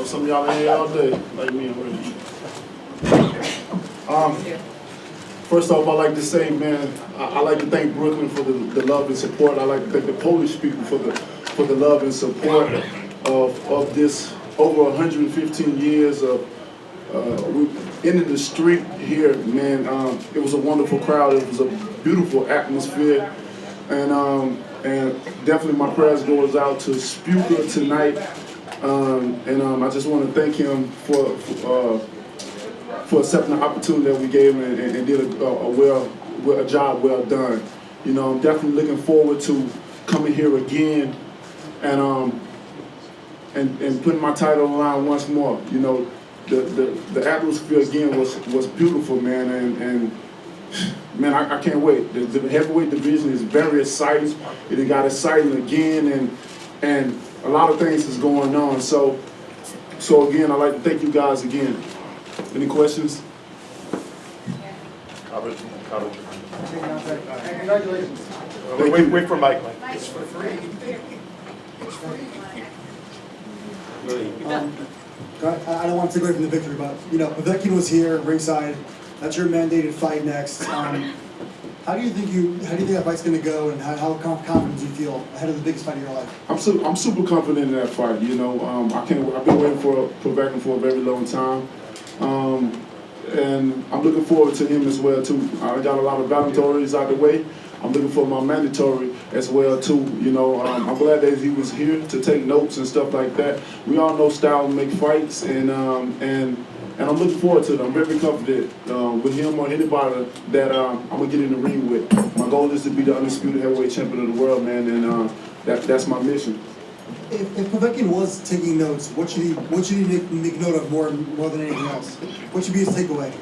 know some of y'all in here all day, like me already. First off, I'd like to say, man, I like to thank Brooklyn for the love and support. I like to thank the Polish people for the love and support of this over 115 years of in the street here, man. It was a wonderful crowd. It was a beautiful atmosphere, and definitely my prayers goes out to Szpilka tonight, and I just want to thank him for accepting the opportunity that we gave him and did a job well done. You know, I'm definitely looking forward to coming here again and putting my title on the line once more. You know, the atmosphere again was beautiful, man, and man, I can't wait. The heavyweight division is very exciting. It got exciting again, and a lot of things is going on. So again, I'd like to thank you guys again. Any questions? Congratulations. Wait for Mike. It's for free. I don't want to take away from the victory, but you know, Povetkin was here ringside. That's your mandated fight next. How do you think that fight's going to go, and how confident do you feel ahead of the biggest fight of your life? I'm super confident in that fight. You know, I've been waiting for Povetkin for a very long time. And I'm looking forward to him as well too. I got a lot of voluntary out the way. I'm looking for my mandatory as well too. You know, I'm glad that he was here to take notes and stuff like that. We all know style make fights, and I'm looking forward to it. I'm very confident with him or anybody that I'm gonna get in the ring with. My goal is to be the undisputed heavyweight champion of the world, man, and that's my mission. If Povetkin was taking notes, what should he make note of more than anything else? What should be his takeaway?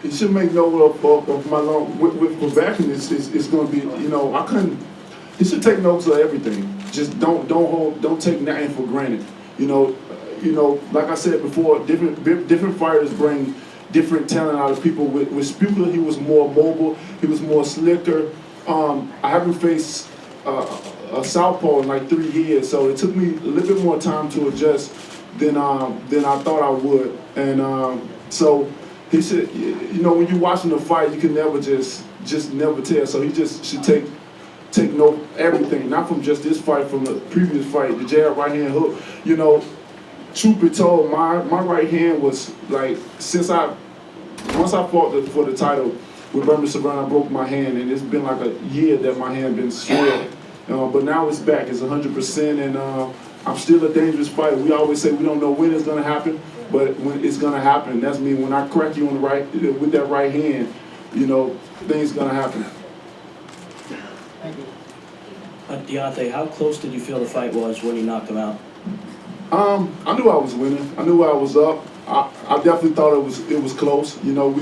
He should make note of my long with Povetkin. It's going to be, you know, he should take notes of everything. Just don't take nothing for granted. You know, like I said before, different fighters bring different talent out of people. With Szpilka, he was more mobile. He was more slicker. I haven't faced a southpaw in like 3 years, so it took me a little bit more time to adjust than I thought I would. And so he said, you know, when you're watching a fight, you can never just never tell. So he just should take note of everything, not from just this fight, from the previous fight, the jab, right hand hook. You know, truth be told, my right hand was like, once I fought for the title with Berman Sabrina, I broke my hand, and it's been like a year that my hand been swelled. But now it's back, it's 100%, and I'm still a dangerous fighter. We always say we don't know when it's gonna happen, but when it's gonna happen, that's me. When I crack you on the right, with that right hand, you know, things gonna happen. Thank you. Deontay, how close did you feel the fight was when you knocked him out? I knew I was winning. I knew I was up. I definitely thought it was close. You know,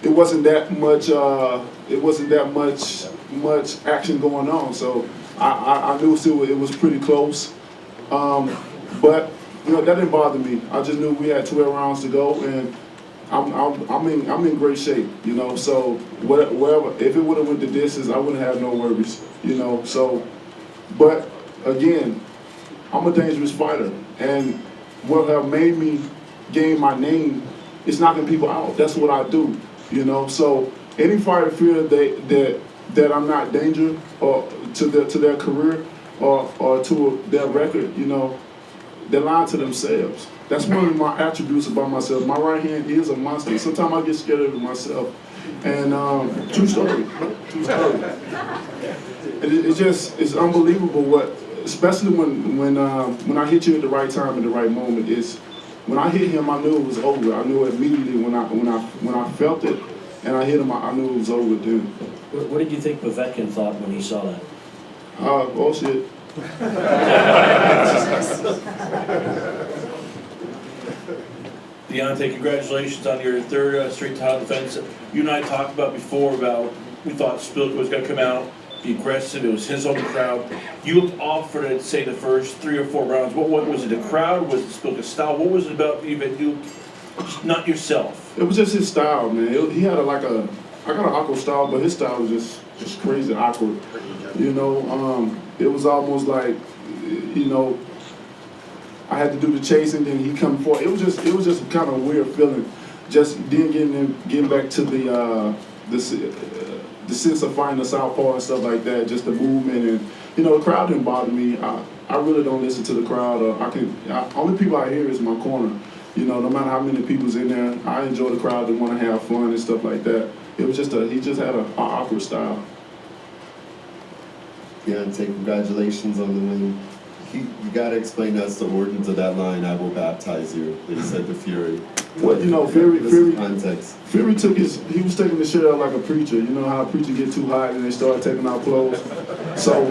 it wasn't that much. It wasn't that much action going on. So I knew it was pretty close. But you know, that didn't bother me. I just knew we had 12 rounds to go, and I'm in great shape. You know, so wherever, if it would have went the distance, I wouldn't have no worries. You know, so. But again, I'm a dangerous fighter, and what have made me gain my name is knocking people out. That's what I do, you know. So any fighter feel that I'm not danger or to their career or to their record, you know, they're lying to themselves. That's one of my attributes about myself. My right hand is a monster. Sometimes I get scared of it myself. And true story. It's unbelievable what, especially when I hit you at the right time, at the right moment. When I hit him, I knew it was over. I knew immediately when I felt it, and I hit him, I knew it was over then. What did you think Povetkin thought when he saw that? Bullshit. Deontay, congratulations on your third straight title defense. You and I talked about before about we thought Szpilka was going to come out, be aggressive. It was his own crowd. You looked off for, say, the first 3 or 4 rounds. What was it? The crowd? Was it Szpilka's style? What was it about you that you, not yourself? It was just his style, man. He had I got an awkward style, but his style was just crazy awkward. You know, it was almost like, you know, I had to do the chasing, then he come forward. It was just kind of a weird feeling. Just then getting back to the sense of finding the southpaw and stuff like that, just the movement, and the crowd didn't bother me. I really don't listen to the crowd. Only people I hear is my corner. No matter how many people's in there, I enjoy the crowd that want to have fun and stuff like that. It was just he just had an awkward style. Deontay, congratulations on the win. You got to explain to us the origins of that line, "I will baptize you," that he said to Fury. Well, Fury context. Fury he was taking the shit out like a preacher. You know how a preacher get too hot and they start taking out clothes? So,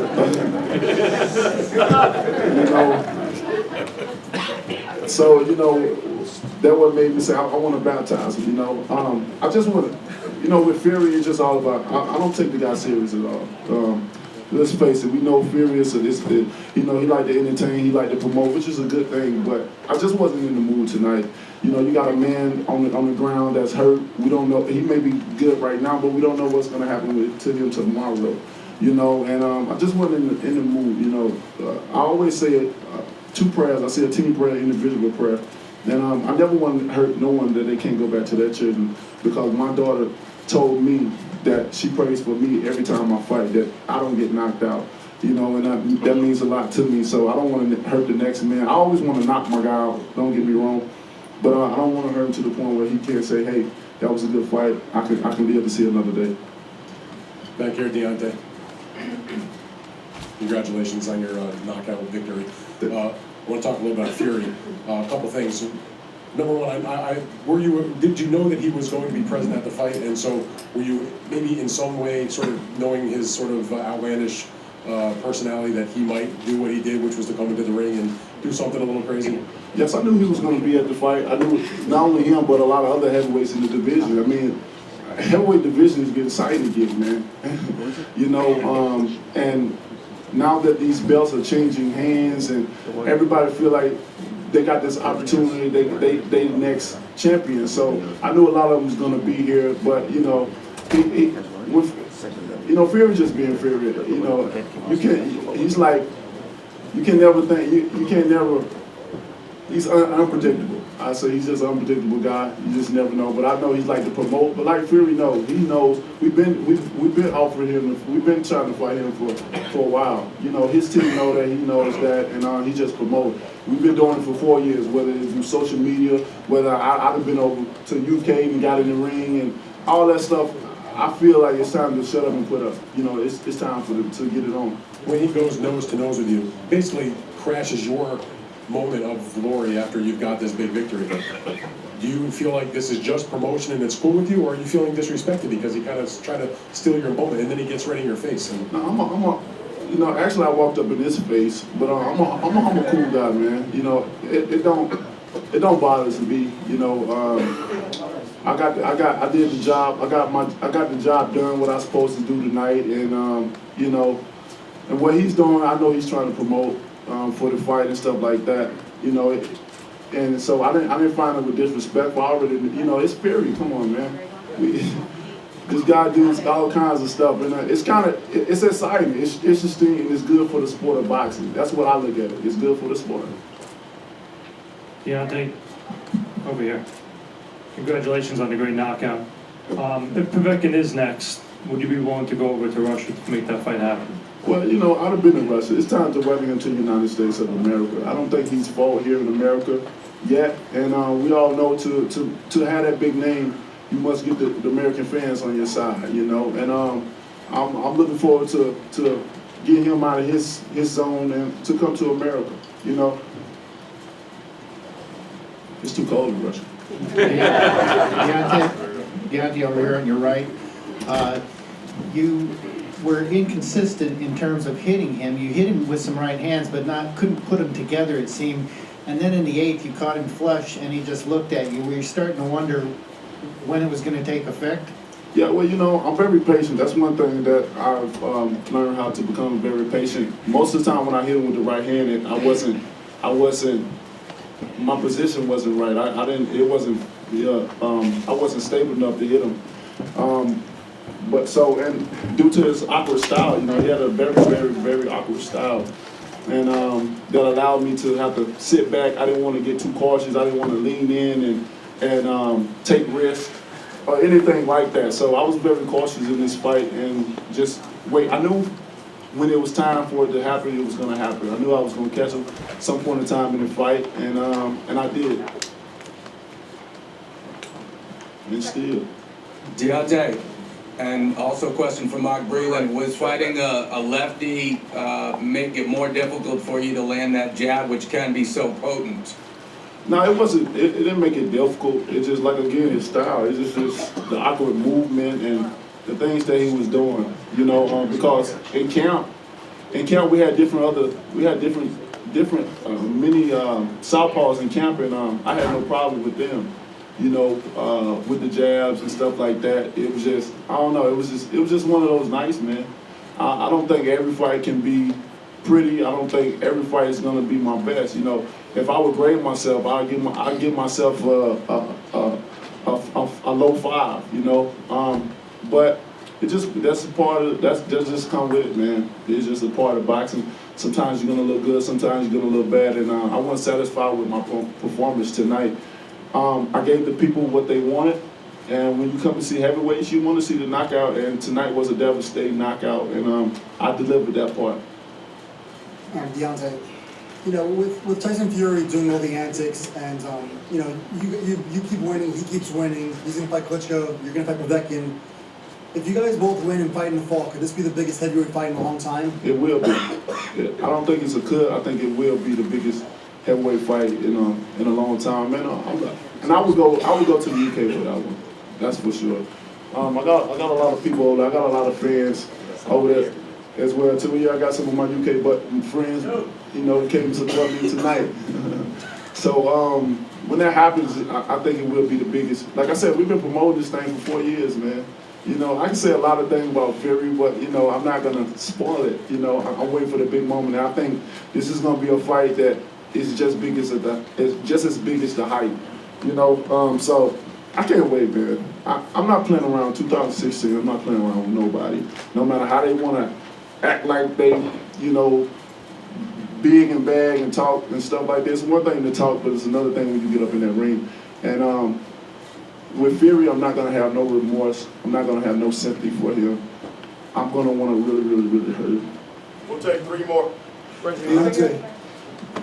that what made me say, I want to baptize him, I just want to, with Fury, it's just all about, I don't take the guy serious at all. Let's face it, we know Fury is he like to entertain, he like to promote, which is a good thing, but I just wasn't in the mood tonight. You got a man on the ground that's hurt. We don't know, he may be good right now, but we don't know what's going to happen to him tomorrow. And I just wasn't in the mood, I always say two prayers. I say a team prayer, individual prayer. And I never want to hurt no one that they can't go back to their children, because my daughter told me that she prays for me every time I fight, that I don't get knocked out, and that means a lot to me. So I don't want to hurt the next man. I always want to knock my guy out, don't get me wrong, but I don't want to hurt him to the point where he can't say, hey, that was a good fight, I can live to see another day. Back here, Deontay. Congratulations on your knockout victory. I want to talk a little about Fury. A couple things. Number one, did you know that he was going to be present at the fight, and so were you maybe in some way sort of knowing his sort of outlandish personality that he might do what he did, which was to come into the ring and do something a little crazy? Yes, I knew he was going to be at the fight. I knew not only him, but a lot of other heavyweights in the division. I mean, heavyweight division is getting exciting again, man. And now that these belts are changing hands and everybody feel like they got this opportunity, they next champion. So I knew a lot of them was gonna be here, but Fury just being Fury. He's unpredictable. I say he's just an unpredictable guy. You just never know. But I know he's like to promote. But like Fury knows, he knows. We've been offering him. We've been trying to fight him for a while. His team know that, he knows that, and he just promotes. We've been doing it for 4 years, whether it's through social media, whether I've been over to UK and got in the ring and all that stuff. I feel like it's time to shut up and put up. It's time for them to get it on. When he goes nose to nose with you, basically crashes your moment of glory after you've got this big victory. Do you feel like this is just promotion and it's cool with you, or are you feeling disrespected because he kind of trying to steal your moment and then he gets right in your face? No, actually I walked up in his face, but I'm a cool guy, man. It don't bother me. I did the job. I got the job done. What I was supposed to do tonight, and and what he's doing, I know he's trying to promote for the fight and stuff like that. And so I didn't find it with disrespectful. I already, it's Fury. Come on, man. This guy does all kinds of stuff, and it's exciting. It's interesting, and it's good for the sport of boxing. That's what I look at it. It's good for the sport. Deontay, over here. Congratulations on the great knockout. If Povetkin is next, would you be willing to go over to Russia to make that fight happen? Well, I'd have been in Russia. It's time to welcome him to the United States of America. I don't think he's fought here in America yet, and we all know to have that big name, you must get the American fans on your side, and I'm looking forward to getting him out of his zone and to come to America. It's too cold in Russia. Deontay over here on your right. You were inconsistent in terms of hitting him. You hit him with some right hands, but couldn't put them together, it seemed. And then in the 8th, you caught him flush, and he just looked at you. Were you starting to wonder when it was going to take effect? Yeah, well, I'm very patient. That's one thing that I've learned how to become very patient. Most of the time when I hit him with the right hand, I wasn't. My position wasn't right. I wasn't stable enough to hit him. But and due to his awkward style, he had a very, very, very awkward style. and that allowed me to have to sit back. I didn't want to get too cautious. I didn't want to lean in and take risks or anything like that. So I was very cautious in this fight and just wait. I knew when it was time for it to happen, it was going to happen. I knew I was going to catch him some point in time in the fight, and I did. And still. Deontay, and also a question from Mark Breland, was fighting a lefty make it more difficult for you to land that jab, which can be so potent? No, it wasn't. It didn't make it difficult. It's just like, again, his style. It's just the awkward movement and the things that he was doing. You know, because in camp we had different many southpaws in camp, and I had no problem with them. You know, with the jabs and stuff like that. It was just, I don't know. It was just one of those nights, man. I don't think every fight can be pretty. I don't think every fight is gonna be my best. You know, if I would grade myself, I'd give myself a low 5. You know, but that's just come with it, man. It's just a part of boxing. Sometimes you're gonna look good, sometimes you're gonna look bad, and I wasn't satisfied with my performance tonight. I gave the people what they wanted, and when you come to see heavyweights, you want to see the knockout, and tonight was a devastating knockout, and I delivered that part. Deontay, you know, with Tyson Fury doing all the antics, and you know, you keep winning, he keeps winning. He's gonna fight Klitschko, you're gonna fight Povetkin. If you guys both win and fight in the fall, could this be the biggest heavyweight fight in a long time? It will be. I don't think it's a could. I think it will be the biggest heavyweight fight in a long time, man. And I would go to the UK for that one. That's for sure. I got a lot of people over there. I got a lot of friends over there as well too. Yeah, I got some of my UK friends, you know, came to support me tonight. So when that happens, I think it will be the biggest. Like I said, we've been promoting this thing for 4 years, man. You know, I can say a lot of things about Fury, but you know, I'm not gonna spoil it. You know, I'm waiting for the big moment. And I think this is gonna be a fight that is just as big as the hype. You know, so I can't wait, man. I'm not playing around. 2016, I'm not playing around with nobody. No matter how they want to act like they, you know, big and bag and talk and stuff like this. One thing to talk, but it's another thing when you get up in that ring. And with Fury, I'm not gonna have no remorse. I'm not gonna have no sympathy for him. I'm gonna want to really, really, really hurt him. We'll take 3 more.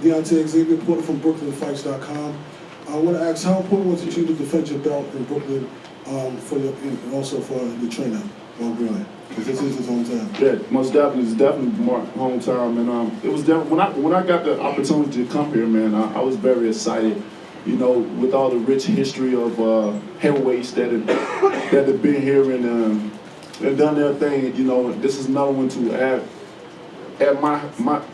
Deontay, Xavier Porter from BrooklynFights.com. I want to ask, how important was it to you to defend your belt in Brooklyn and also for the trainer, Mark Breland? Because this is his hometown. Yeah, most definitely. It's definitely my hometown. And it was definitely, when I got the opportunity to come here, man, I was very excited. You know, with all the rich history of heavyweights that have been here and done their thing. You know, this is another one to add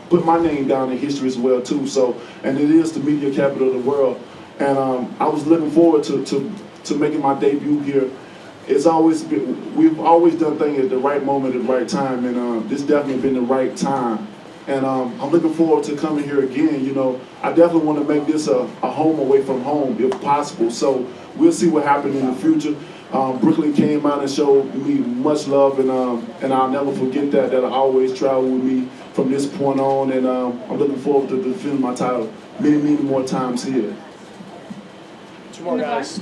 put my name down in history as well too. So, and it is the media capital of the world. And I was looking forward to making my debut here. We've always done things at the right moment, at the right time, and this definitely been the right time. And I'm looking forward to coming here again. You know, I definitely want to make this a home away from home if possible. So we'll see what happens in the future. Brooklyn came out and showed me much love, and I'll never forget that. That'll always travel with me from this point on. And I'm looking forward to defending my title many, many more times here. 2 more guys.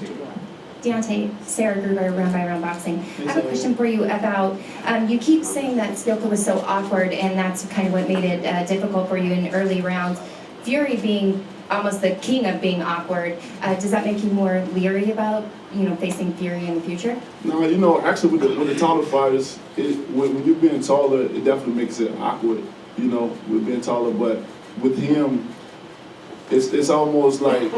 Deontay, Sarah Gruber, Round by Round Boxing. I have a question for you about, you keep saying that Szpilka was so awkward and that's kind of what made it difficult for you in early rounds. Fury being almost the king of being awkward, does that make you more leery about, you know, facing Fury in the future? No, you know, actually with the taller fighters, when you're being taller, it definitely makes it awkward, you know, with being taller. But with him, it's almost like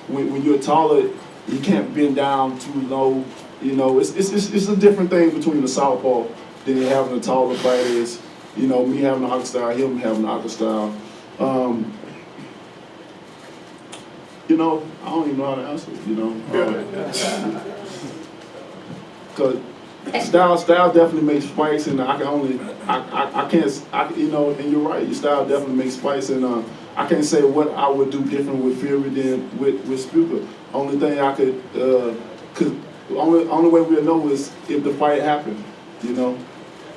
when you're taller, you can't bend down too low. You know, it's a different thing between the southpaw than having a taller fighters. You know, me having the awkward style, him having the awkward style. You know, I don't even know how to answer. You know, because style definitely makes fights, and I can't. You know, and you're right. Your style definitely makes fights, and I can't say what I would do different with Fury than with Szpilka. Only thing I could, cause only way we'll know is if the fight happened, you know.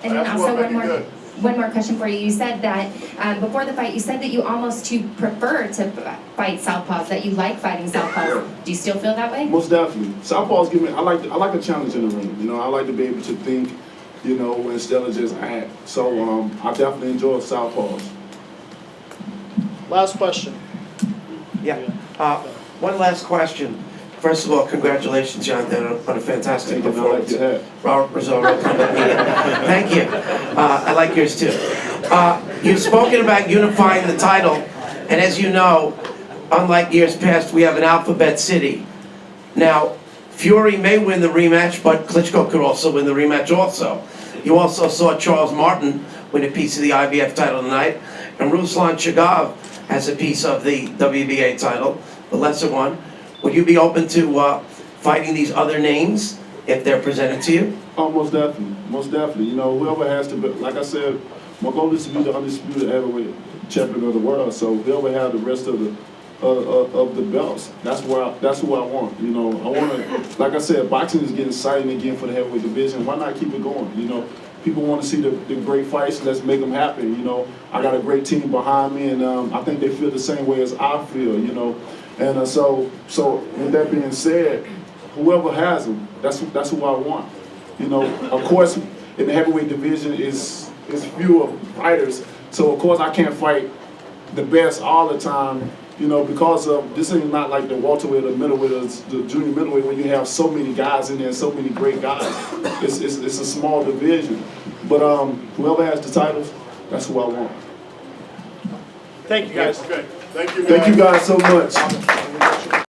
And then also one more. one more question for you. You said that before the fight, you said that you almost prefer to fight southpaws, that you like fighting southpaws. Do you still feel that way? Most definitely. Southpaws give me. I like a challenge in the ring. You know, I like to be able to think. You know, instead of just act. So I definitely enjoy southpaws. Last question. Yeah. One last question. First of all, congratulations, Jonathan, on a fantastic performance. I like your hat. Robert Brazzaro, thank you. I like yours too. You've spoken about unifying the title, and as you know, unlike years past, we have an alphabet city. Now, Fury may win the rematch, but Klitschko could also win the rematch also. You also saw Charles Martin win a piece of the IBF title tonight, and Ruslan Chagav has a piece of the WBA title, the lesser one. Would you be open to fighting these other names if they're presented to you? Oh, most definitely. Most definitely. You know, whoever has to, like I said, my goal is to be the undisputed heavyweight champion of the world. So whoever have the rest of the belts, that's who I want. You know, I want to, like I said, boxing is getting exciting again for the heavyweight division. Why not keep it going? You know, people want to see the great fights. Let's make them happen. You know, I got a great team behind me, and I think they feel the same way as I feel. You know, and so with that being said, whoever has them, that's who I want. You know, of course, in the heavyweight division is fewer fighters, so of course I can't fight the best all the time. You know, because of this ain't not like the welterweight or middleweight or the junior middleweight where you have so many guys in there, so many great guys. It's a small division, but whoever has the titles, that's who I want. Thank you, guys. Okay, thank you, guys. Thank you guys so much.